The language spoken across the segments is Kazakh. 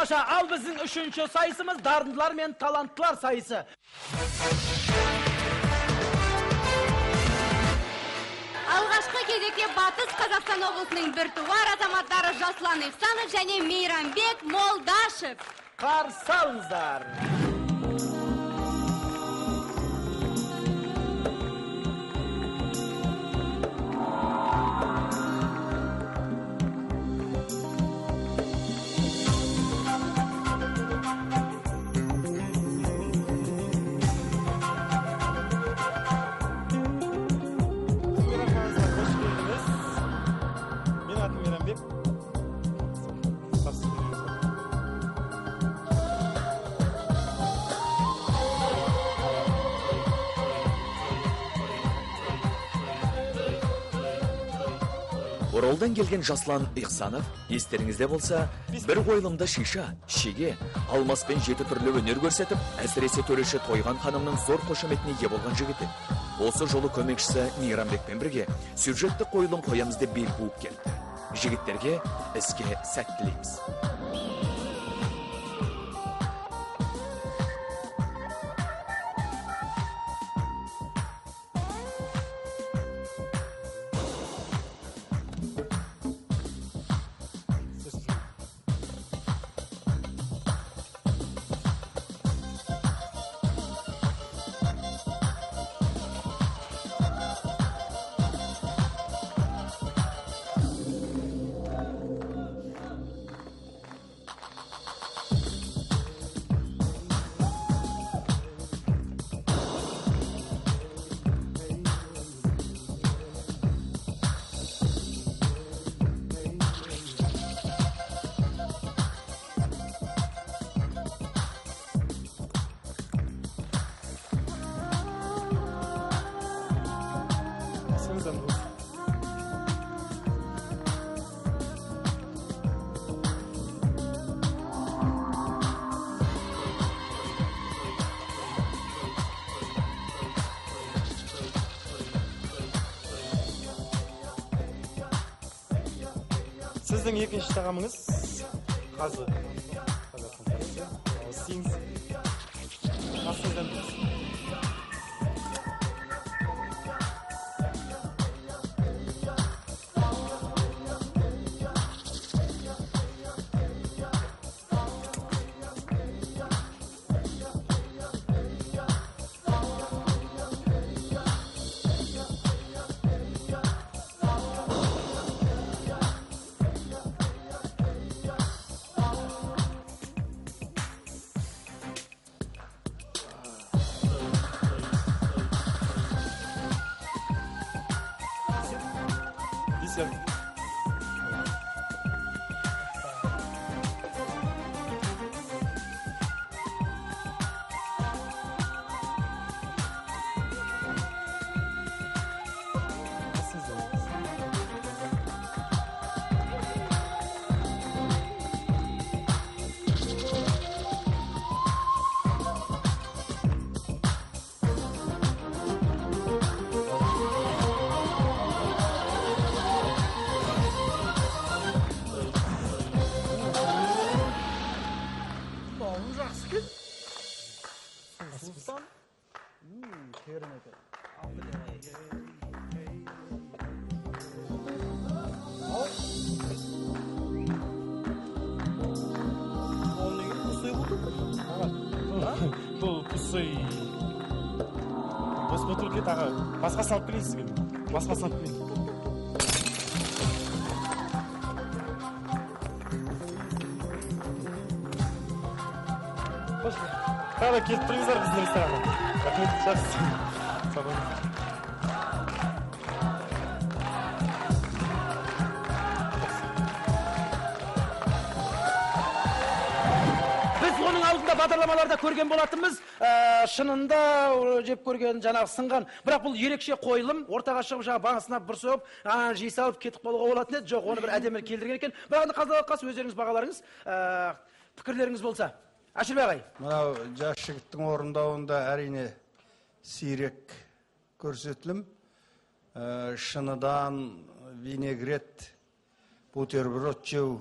Орташа, ал біздің үшінші сайысымыз дарындылар мен таланттылар сайысы. Алғашқы кезекте Батыс Қазақстан облысының біртуар азаматтары Жаслан Ихсанов және Мейрамбек Молдашев. Қарсы алыңыздар. Оралдан келген Жаслан Ихсанов, естеріңізде болса, бір қойылымда шиша, шеге, алмас пен 7 түрлі өнер көрсетіп, әсіресе төреші Тойған ханымның зор қошеметіне ие болған жігіті. Осы жолы көмекшісі Мейрамбекпен бірге сюжетті қойылым қоямыз деп бел буып келді. Жігіттерге іске сәт тілейміз. Сіздің екінші тағамыңыз қазы. Сеңіз. Қасыңыздан білесіз. Бұл пұсый. Осы бөтірге тағы басқа салып келейсіз кел. Басқа салып келейсіз. Тағы келіп тұрыңыздар біздің ресторанға. Рахмет, жақсы. Сау болыңыз. Бағдарламаларда көрген болатынбыз, шынында жеп көрген жаңағы сынған. Бірақ бұл ерекше қойылым, ортаға шығып жаңағы бағасына бір соғып, жей салып кетіп қалуға болатын еді. Жоқ, оны бір әдемі келдірген екен. Бірақ қазақ өздеріңіз бағаларыңыз, пікірлеріңіз болса. Әшірбек ағай. Мынау жас жігіттің орындауында әрине сирек көрсетілім. Шыныдан винегрет, бутерброд жеу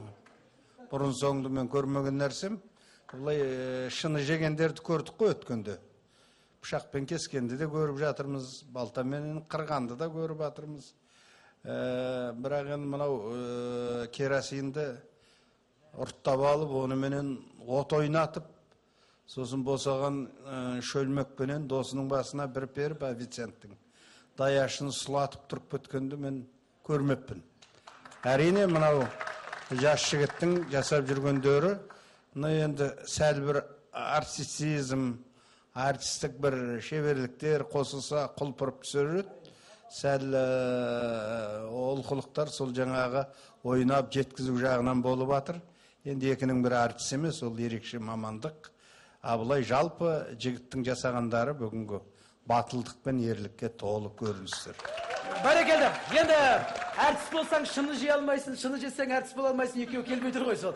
бұрын соңды мен көрмеген нәрсем. Бұлай шыны жегендерді көрдік қой өткенде. Пышақпен кескенді де көріп жатырмыз, балтамен қырғанды да көріп жатырмыз. Бірақ енді мынау керосинді ұрттап алып, оныменен от ойнатып, сосын босаған шөлмекпенен досының басына бір періп официанттың даяшын сұлатып тұрып өткенді мен көрмеппін. Әрине мынау жас жігіттің жасап жүргендері енді сәл бір артистизм, артистік бір шеберліктер қосылса құлпырып түсіреді. Сәл олқылықтар сол жаңағы ойнап жеткізу жағынан болып жатыр. Енді екінің бірі артист емес, ол ерекше мамандық. Абылай жалпы жігіттің жасағандары бүгінгі батылдық пен ерлікке толы көріністер. Бәрекелді. Енді артист болсаң шыны жей алмайсың, шыны жесең артист бола алмайсың, екеуі келмей тұр ғой сол.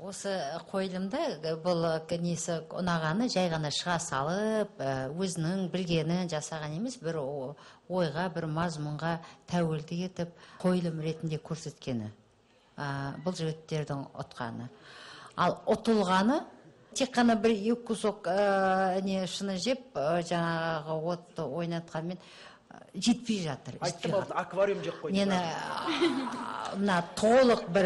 Осы қойылымда бұл несі ұнағаны жай ғана шыға салып, өзінің білгенін жасаған емес, бір ойға, бір мазмұнға тәуелді етіп, қойылым ретінде көрсеткені. Бұл жігіттердің ұтқаны. Ал ұтылғаны тек қана бір екі кусок шыны жеп, жаңағы отты ойнатқанмен жетпей жатыр. Айттым алдын, аквариум жеп қойды. Мына толық бір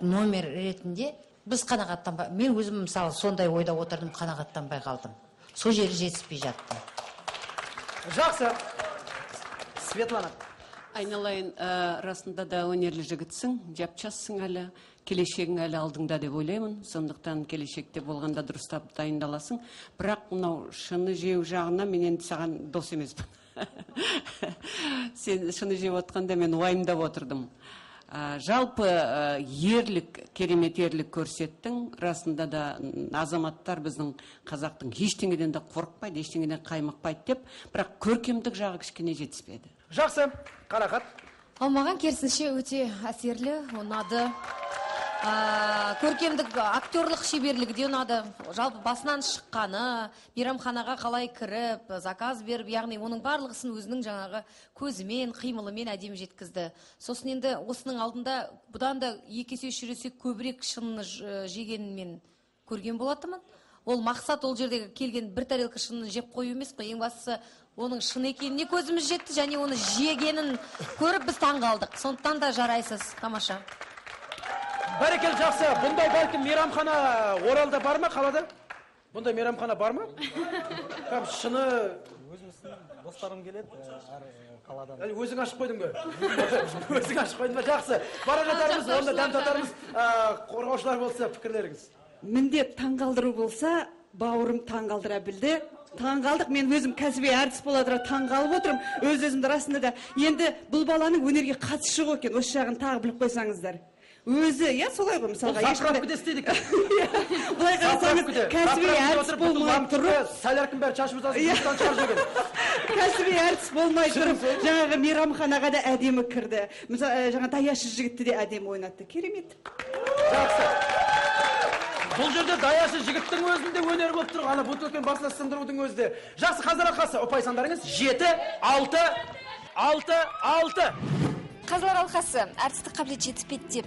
номер ретінде біз қанағаттанбай, мен өзім мысалы сондай ойда отырдым, қанағаттанбай қалдым. Сол жері жетіспей жатты. Жақсы. Светлана. Айналайын, расында да өнерлі жігітсің, жапчассың әлі, келешегің әлі алдыңда деп ойлаймын. Сондықтан келешекте болғанда дұрыстап дайындаласың. Бірақ мынау шыны жеу жағына мен енді саған дос емеспін. Сен шыны жеп отқанда мен уайымдап отырдым. Жалпы ерлік, керемет ерлік көрсеттің. Расында да азаматтар біздің қазақтың ештеңеден де қорықпайды, ештеңеден қаймықпайды деп, бірақ көркемдік жағы кішкене жетіспеді. Жақсы, Қарақат. Ал маған керісінше өте әсерлі, ұнады. Көркемдік, актерлық шеберлігі де ұнады. Жалпы басынан шыққаны, мейрамханаға қалай кіріп, заказ беріп, яғни оның барлығысын өзінің жаңағы көзімен, қимылымен әдемі жеткізді. Сосын енді осының алдында бұдан да екі есе үш есе көбірек шыныны жегенін мен көрген болатынмын. Ол мақсат ол жердегі келген бір тарелка шынын жеп қою емес қой. Ең бастысы оның шын екеніне көзіміз жетті және оны жегенін көріп біз таңғалдық. Сондықтан да жарайсыз, тамаша. Бәрекел, жақсы. Бұндай бәлкім мейрамхана Оралда бар ма, қалада? Бұндай мейрамхана бар ма? Там шыны... Өзіміздің достарым келеді, әр қаладан. Өзің ашып қойдың ба? Өзің ашып қойдың ба? Жақсы. Бара жатарымыз, онда дәм татарымыз. Қорғаушылар болса пікірлеріңіз. Міндет таңғалдыру болса, бауырым таңғалдыра білді. Таңғалдық, мен өзім кәсіби артист боладыра таңғалып отырым. Өз-өзімді расында да. Енді бұл баланың өнерге қатысы жоқ екен, осы жағын тағы біліп қойсаңыздар. Өзі, солай ғой, мысалға. Сапырап күдестейдік. Бұлай қарасаңыз, кәсіби артист болмай тұрып. Сәлеркін бәрі шашымыздан жұмыстан шығар жүрген. Кәсіби артист болмай тұрып, жаңағы мейрамханаға да әдемі кірді. Жаңа даяшы жігітті де әдемі ойнатты. Керемет. Жақсы. Бұл жерде даяшы жігіттің өзінде өнер болып тұр. Ана бутылкпен басына сындырудың өзінде. Жақсы, қазір алқасы. Ұпай сандарыңыз 7, 6, 6, 6. Қазылар алқасы артистік қабілет жетіспейді деп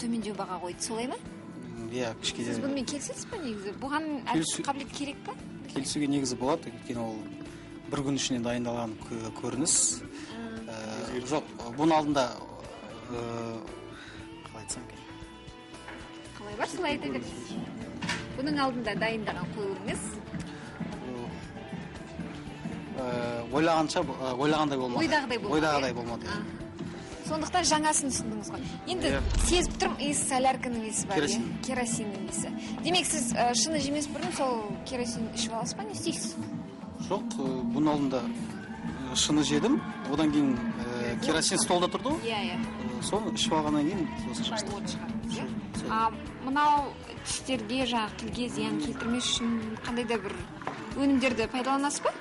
төмендеу баға қойды, солай ма? Иә, кішкене. Сіз бұнымен келісесіз бе негізі? Бұған артистік қабілет керек па? Келісуге негізі болады, өйткені ол бір күн ішінен дайындалған көрініс. Жоқ, бұның алдында қалай айтсам екен? Қалай бар, солай айта бересіз. Бұның алдында дайындаған қойылымыңыз? Ойлағандай болмады. Ойдағыдай болмады. Сондықтан жаңасын түсіндіңіз ғой. Енді сезіп тұрмын, иісі солярканың иісі бар. Керосиннің иісі. Демек, сіз шыны жемес бұрын сол керосин ішіп аласыз ба, не істейсіз? Жоқ, бұның алдында шыны жедім, одан кейін керосин столда тұрды ғой. Иә. Соны ішіп алғаннан кейін сосын шаштық. Мынау тістерге, жаңағы тілге зиян келтірмес үшін қандай да бір өнімдерді пайдаланасыз ба?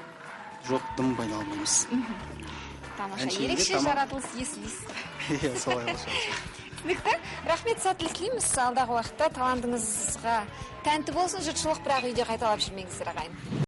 Жоқ, дым пайдаланбаймыз. Тамаша, ерекше жаратылыс иесі дейсіз. Иә, солай болса. Түсінікті. Рахмет, сәттілік тілейміз. Алдағы уақытта талантыңызға тәнті болсын, жұртшылық бірақ үйде қайталап жүрмеңіздер ағайын.